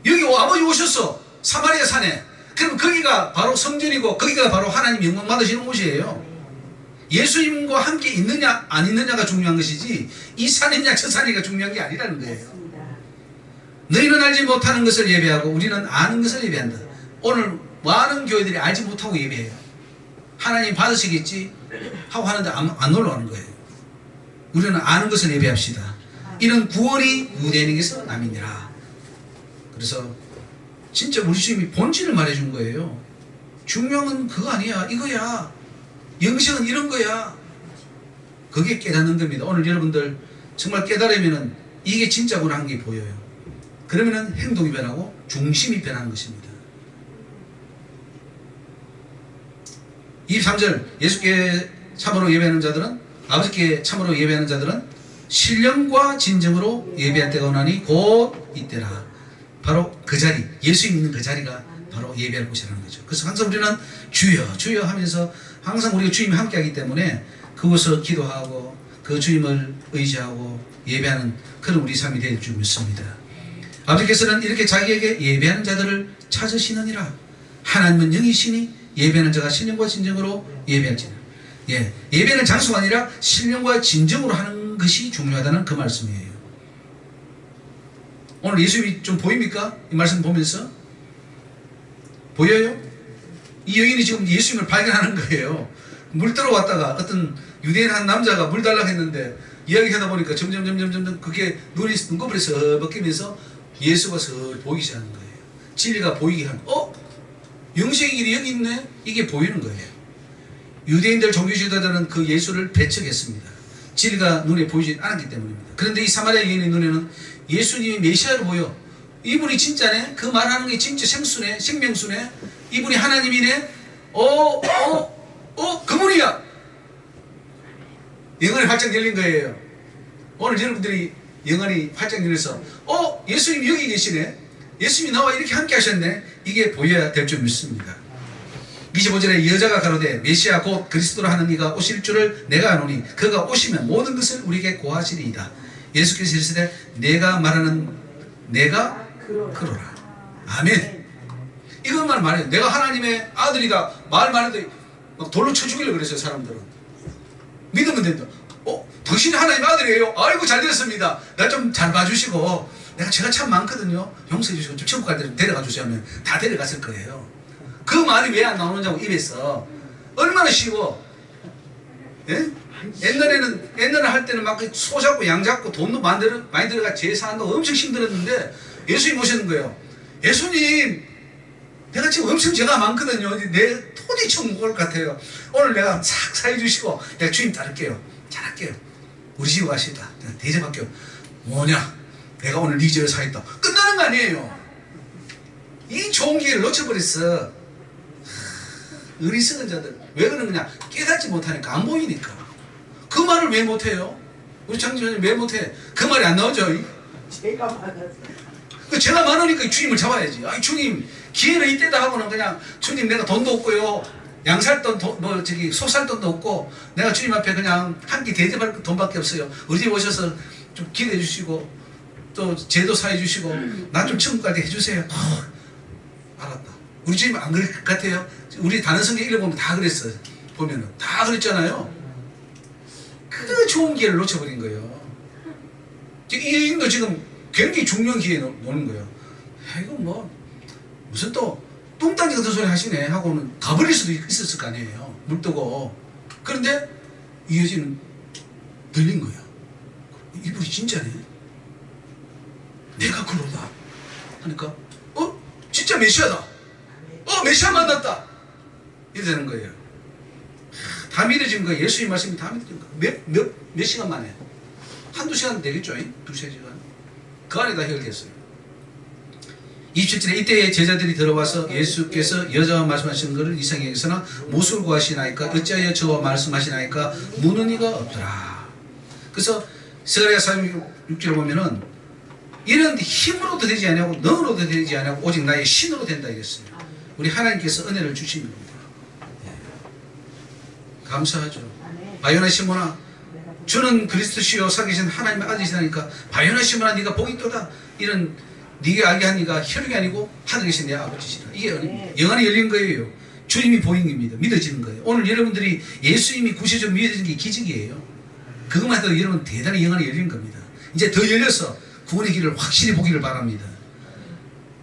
A: 여기 아버지 오셨어. 사마리아 산에. 그럼 거기가 바로 성전이고 거기가 바로 하나님 영광 받으시는 곳이에요. 예수님과 함께 있느냐 안 있느냐가 중요한 것이지 이 산이냐 저 산이가 중요한 게 아니라는 거예요. 너희는 알지 못하는 것을 예배하고 우리는 아는 것을 예배한다. 오늘 많은 교회들이 알지 못하고 예배해요. 하나님 받으시겠지 하고 하는데 안 올라가는 거예요. 우리는 아는 것을 예배합시다. 이는 구원이 유대인에게서 남이니라. 그래서 진짜 우리 주님이 본질을 말해준 거예요. 중요한 건 그거 아니야. 이거야. 영생은 이런 거야. 그게 깨닫는 겁니다. 오늘 여러분들 정말 깨달으면은 이게 진짜구나 하는 게 보여요. 그러면은 행동이 변하고 중심이 변하는 것입니다. 23절 예수께 참으로 예배하는 자들은 아버지께 참으로 예배하는 자들은 신령과 진정으로 예배할 때가 오나니 곧 이때라. 바로 그 자리, 예수 있는 그 자리가 바로 예배할 곳이라는 거죠. 그래서 항상 우리는 주여 주여 하면서 항상 우리가 주님이 함께하기 때문에 그곳을 기도하고 그 주님을 의지하고 예배하는 그런 우리 삶이 될 줄 믿습니다. 아버지께서는 이렇게 자기에게 예배하는 자들을 찾으시느니라. 하나님은 영이시니 예배하는 자가 신령과 진정으로 예배할지라. 예배는 장소가 아니라 신령과 진정으로 하는 것이 중요하다는 그 말씀이에요. 오늘 예수님이 좀 보입니까? 이 말씀 보면서 보여요? 이 여인이 지금 예수님을 발견하는 거예요. 물 들어왔다가 어떤 유대인 한 남자가 물 달라고 했는데 이야기하다 보니까 점점 그게 눈꺼풀이 서 벗기면서 예수가 서 보이기 시작하는 거예요. 진리가 보이게 하는 거예요. 영생의 길이 여기 있네? 이게 보이는 거예요. 유대인들 종교지도자들은 그 예수를 배척했습니다. 진리가 눈에 보이지 않았기 때문입니다. 그런데 이 사마리아 여인의 눈에는 예수님이 메시아로 보여. 이분이 진짜네? 그 말하는 게 진짜 생수네? 생명수네? 이분이 하나님이네? 그분이야! 영안이 활짝 열린 거예요. 오늘 여러분들이 영안이 활짝 열려서 예수님 여기 계시네, 예수님이 나와 이렇게 함께 하셨네, 이게 보여야 될 줄 믿습니다. 25절에 여자가 가로되 메시아 곧 그리스도라 하는 이가 오실 줄을 내가 아노니 그가 오시면 모든 것을 우리에게 고하시리이다. 예수께서 이르시되 내가 말하는 내가 그러라. 아멘. 이것만 말해요. 내가 하나님의 아들이다 말만 해도 막 돌로 쳐 죽이려고 그랬어요. 사람들은. 믿으면 된다. 당신이 하나님의 아들이에요. 아이고 잘 됐습니다. 나 좀 잘 봐주시고, 제가 참 많거든요. 용서해 주시고 좀 천국 갈 때 좀 데려가 주세요 하면 다 데려갔을 거예요. 그 말이 왜 안 나오느냐고 입에서. 얼마나 쉬워. 예? 옛날에 할 때는 막 소 잡고 양 잡고 돈도 많이 들어가 제사한다고 엄청 힘들었는데 예수님 오시는 거예요. 예수님, 내가 지금 엄청 죄가 많거든요. 내 토지 천국 올 것 같아요. 오늘 내가 싹 사해 주시고 내가 주님 따를게요. 잘할게요. 우리 집 가시다. 대접할게요. 뭐냐? 내가 오늘 네 집에 사겠다. 끝나는 거 아니에요. 이 좋은 기회를 놓쳐버렸어. 어리석은 자들. 왜 그런 거냐? 깨닫지 못하니까, 안 보이니까. 그 말을 왜 못해요? 우리 장지현님 왜 못해? 그 말이 안 나오죠?
B: 죄가 많아서.
A: 죄가 많으니까 주님을 잡아야지. 주님, 기회는 이때다 하고는 그냥, 주님 내가 돈도 없고요, 양살돈, 소살돈도 없고, 내가 주님 앞에 그냥 한 끼 대접할 돈밖에 없어요. 우리 집 오셔서 좀 기대해 주시고, 또 제도 사해 주시고, 나 좀 천국까지 해주세요. 알았다. 우리 주님 안 그럴 것 같아요? 우리 단어성경 읽어보면 다 그랬어요. 보면은 다 그랬잖아요. 그 좋은 기회를 놓쳐버린 거예요. 이 여인도 지금 굉장히 중요한 기회에 노는 거예요. 이거 뭐 무슨 또 뚱딴지 같은 소리 하시네 하고는 가버릴 수도 있었을 거 아니에요. 물 뜨고. 그런데 이 여자는 들린 거야. 이분이 진짜네. 내가 그러다 하니까 진짜 메시아다. 메시아 만났다. 이렇게 되는 거예요. 다 믿어진 거예요. 예수님 말씀이 다 믿어진 거예요. 몇 시간 만에? 한두 시간 되겠죠? 두세 시간. 그 안에 다 해결됐어요. 27절에 이때에 제자들이 들어와서 예수께서 여자와 말씀하신 것을 이상히 여기서나 무엇을 구하시나이까? 어찌하여 저와 말씀하시나이까? 묻는 이가 없더라. 그래서 스가랴 46절을 보면은 이런 힘으로도 되지 아니하고 능으로도 되지 아니하고 오직 나의 신으로 된다 이랬어요. 우리 하나님께서 은혜를 주시는 겁니다. 감사하죠. 바요나 시몬아, 주는 그리스도시요 살아계신 하나님의 아들이시다니까 바요나 시몬아 네가 복이 있도다. 이런 네가 알게 하니까 혈육이 아니고 하늘에 계신 내 아버지시라. 이게 영안이 열린 거예요. 주님이 보인 겁니다. 믿어지는 거예요. 오늘 여러분들이 예수님이 구체적으로 믿어지는 게 기적이에요. 그것만 해도 여러분 대단히 영안이 열린 겁니다. 이제 더 열려서 구원의 길을 확실히 보기를 바랍니다.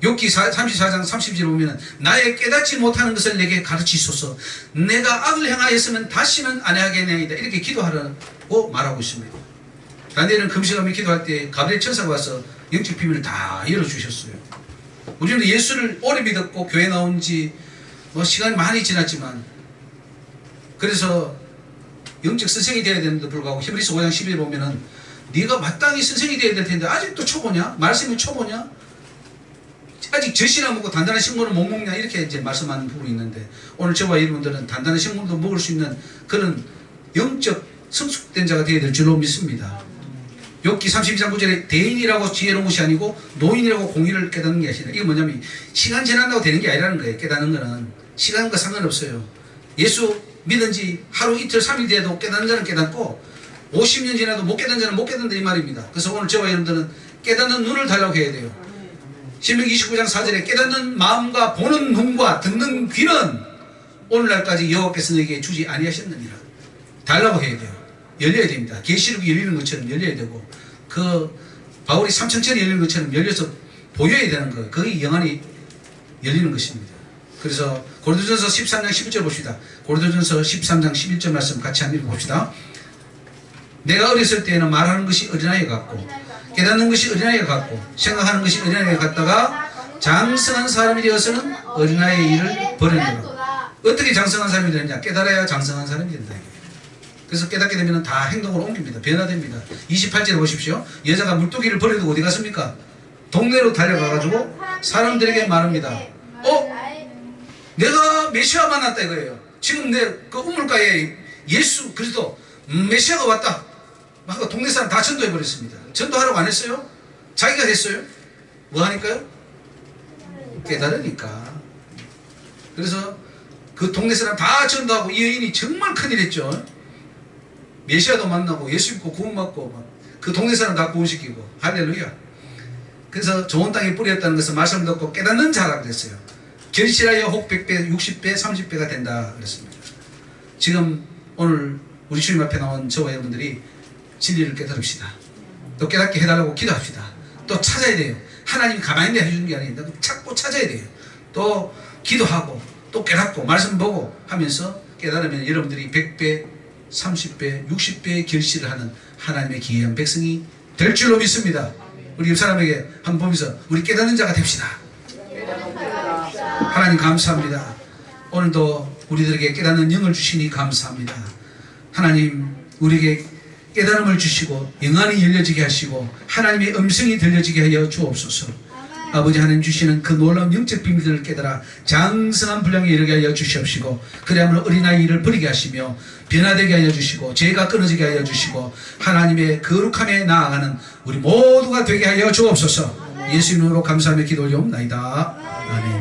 A: 욥기 34장 30절 보면 나의 깨닫지 못하는 것을 내게 가르치소서. 내가 악을 행하였으면 다시는 안 하겠나이다. 이렇게 기도하라고 말하고 있습니다. 다니엘은 금식하며 기도할 때 가브리엘 천사가 와서 영적 비밀을 다 열어주셨어요. 우리는 예수를 오래 믿었고 교회 나온 지 시간이 많이 지났지만, 그래서 영적 선생이 되어야 되는데 불구하고 히브리서 5장 12절 보면은 네가 마땅히 선생이 되어야 될 텐데 아직도 초보냐? 말씀이 초보냐? 아직 젖이나 먹고 단단한 식물을 못 먹냐? 이렇게 이제 말씀하는 부분이 있는데, 오늘 저와 여러분들은 단단한 식물도 먹을 수 있는 그런 영적 성숙된 자가 되어야 될 줄로 믿습니다. 욥기 32장 9절에 대인이라고 지혜로운 것이 아니고 노인이라고 공의를 깨닫는 게 아니라, 이게 뭐냐면 시간 지난다고 되는 게 아니라는 거예요. 깨닫는 거는 시간과 상관없어요. 예수 믿은 지 하루 이틀 3일 돼도 깨닫는 자는 깨닫고 50년 지나도 못 깨닫는 자는 못 깨닫는다 이 말입니다. 그래서 오늘 저와 여러분들은 깨닫는 눈을 달라고 해야 돼요. 신명기 29장 4절에 깨닫는 마음과 보는 눈과 듣는 귀는 오늘날까지 여호와께서 너에게 주지 아니하셨느니라. 달라고 해야 돼요. 열려야 됩니다. 계시록이 열리는 것처럼 열려야 되고, 그 바울이 삼천천이 열리는 것처럼 열려서 보여야 되는 거예요. 그게 영안이 열리는 것입니다. 그래서 고린도전서 13장 11절 봅시다. 고린도전서 13장 11절 말씀 같이 한번 읽어봅시다. 내가 어렸을 때에는 말하는 것이 어린아이 같고 깨닫는 것이 어린아이가 같고 생각하는 것이 어린아이가 같다가 장성한 사람이 되어서는 어린아이의 일을 버리노라. 어떻게 장성한 사람이 되느냐? 깨달아야 장성한 사람이 된다. 그래서 깨닫게 되면 다 행동으로 옮깁니다. 변화됩니다. 28절에 보십시오. 여자가 물고기를 버리고 어디 갔습니까? 동네로 달려가가지고 사람들에게 말합니다. 내가 메시아 만났다 이거예요. 지금 내 그 우물가에 예수 그리스도 메시아가 왔다. 막 동네 사람 다 전도해 버렸습니다. 전도하라고 안 했어요? 자기가 했어요. 뭐 하니까요? 깨달으니까. 그래서 그 동네 사람 다 전도하고 이 여인이 정말 큰일 했죠. 메시아도 만나고 예수 믿고 구원 받고 그 동네 사람 다 구원시키고 할렐루야. 그래서 좋은 땅에 뿌렸다는 것은 말씀 듣고 깨닫는 자라 그랬어요. 결실하여 혹 100배, 60배, 30배가 된다 그랬습니다. 지금 오늘 우리 주님 앞에 나온 저와 여러분들이 진리를 깨달읍시다. 또 깨닫게 해달라고 기도합시다. 또 찾아야 돼요. 하나님이 가만히 해주는 게 아닙니다. 찾고 찾아야 돼요. 또 기도하고 또 깨닫고 말씀 보고 하면서 깨달으면 여러분들이 100배, 30배, 60배의 결실을 하는 하나님의 귀한 백성이 될 줄로 믿습니다. 우리 옆 사람에게 한번 보면서 우리 깨닫는 자가 됩시다. 하나님 감사합니다. 오늘도 우리들에게 깨닫는 영을 주시니 감사합니다. 하나님 우리에게 깨달음을 주시고 영안이 열려지게 하시고 하나님의 음성이 들려지게 하여 주옵소서. 아버지 하나님 주시는 그 놀라운 영적 비밀들을 깨달아 장성한 분량에 이르게 하여 주시옵시고 그래야만 어린아이를 버리게 하시며 변화되게 하여 주시고 죄가 끊어지게 하여 주시고 하나님의 거룩함에 나아가는 우리 모두가 되게 하여 주옵소서. 예수 이름으로 감사하며 기도 올리옵나이다. 아멘.